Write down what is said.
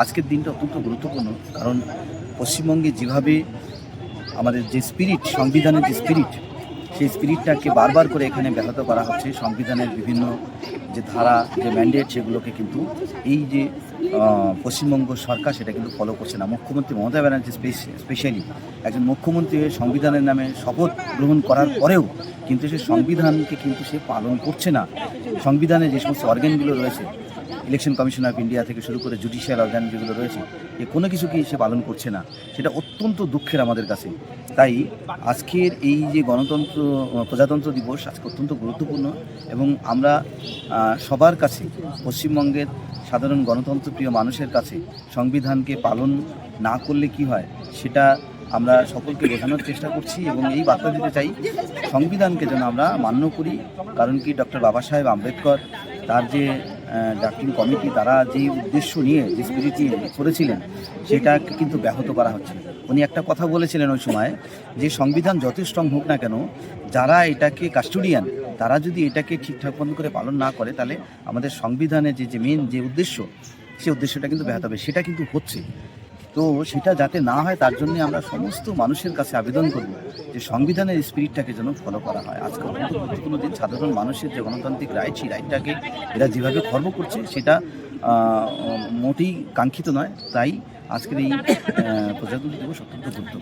আজকের দিনটা অত্যন্ত গুরুত্বপূর্ণ, কারণ পশ্চিমবঙ্গে যেভাবে আমাদের যে স্পিরিট, সংবিধানের যে স্পিরিট, সেই স্পিরিটটাকে বারবার করে এখানে ব্যাহত করা হচ্ছে। সংবিধানের বিভিন্ন যে ধারা, যে ম্যান্ডেট, সেগুলোকে কিন্তু এই যে পশ্চিমবঙ্গ সরকার সেটা কিন্তু ফলো করছে না। মুখ্যমন্ত্রী মমতা ব্যানার্জি স্পেশালি একজন মুখ্যমন্ত্রী সংবিধানের নামে শপথ গ্রহণ করার পরেও কিন্তু সে সংবিধানকে কিন্তু সে পালন করছে না। সংবিধানে যে সমস্ত অর্গানগুলো রয়েছে, ইলেকশন কমিশন অফ ইন্ডিয়া থেকে শুরু করে জুডিশিয়াল অর্গান যেগুলো রয়েছে, এ কোনো কিছুকেই সে পালন করছে না। সেটা অত্যন্ত দুঃখের আমাদের কাছে। তাই আজকের এই যে প্রজাতন্ত্র দিবস আজকে অত্যন্ত গুরুত্বপূর্ণ, এবং আমরা সবার কাছে, পশ্চিমবঙ্গের সাধারণ গণতন্ত্রপ্রিয় মানুষের কাছে সংবিধানকে পালন না করলে কি হয় সেটা আমরা সকলকে বোঝানোর চেষ্টা করছি, এবং এই বার্তা দিতে চাই সংবিধানকে যেন আমরা মান্য করি। কারণ কি, ডক্টর বাবা সাহেব আম্বেদকর তার যে ড্রাফটিং কমিটি, তারা যেই উদ্দেশ্য নিয়ে, যে স্পিরিট নিয়ে করেছিলেন, সেটাকে কিন্তু ব্যাহত করা হচ্ছে। উনি একটা কথা বলেছিলেন ওই সময়, যে সংবিধান যত স্ট্রং হোক না কেন, যারা এটাকে কাস্টোডিয়ান, তারা যদি এটাকে ঠিকঠাক মতো করে পালন না করে, তাহলে আমাদের সংবিধানের যে মেন যে উদ্দেশ্য, সেই উদ্দেশ্যটা কিন্তু ব্যাহত হবে। সেটা কিন্তু হচ্ছে। তো সেটা যাতে না হয়, তার জন্য আমরা সমস্ত মানুষের কাছে আবেদন করব যে সংবিধানের স্পিরিটটাকে যেন ফলো করা হয়। আজকে অত্যন্ত গুরুত্বপূর্ণ দিন। সাধারণ মানুষের যে গণতান্ত্রিক রাইট, সেই রাইটটাকে এরা যেভাবে খর্ব করছে, সেটা মোটেই কাঙ্ক্ষিত নয়। তাই আজকের এই প্রজাতন্ত্র দিবস অত্যন্ত গুরুত্বপূর্ণ।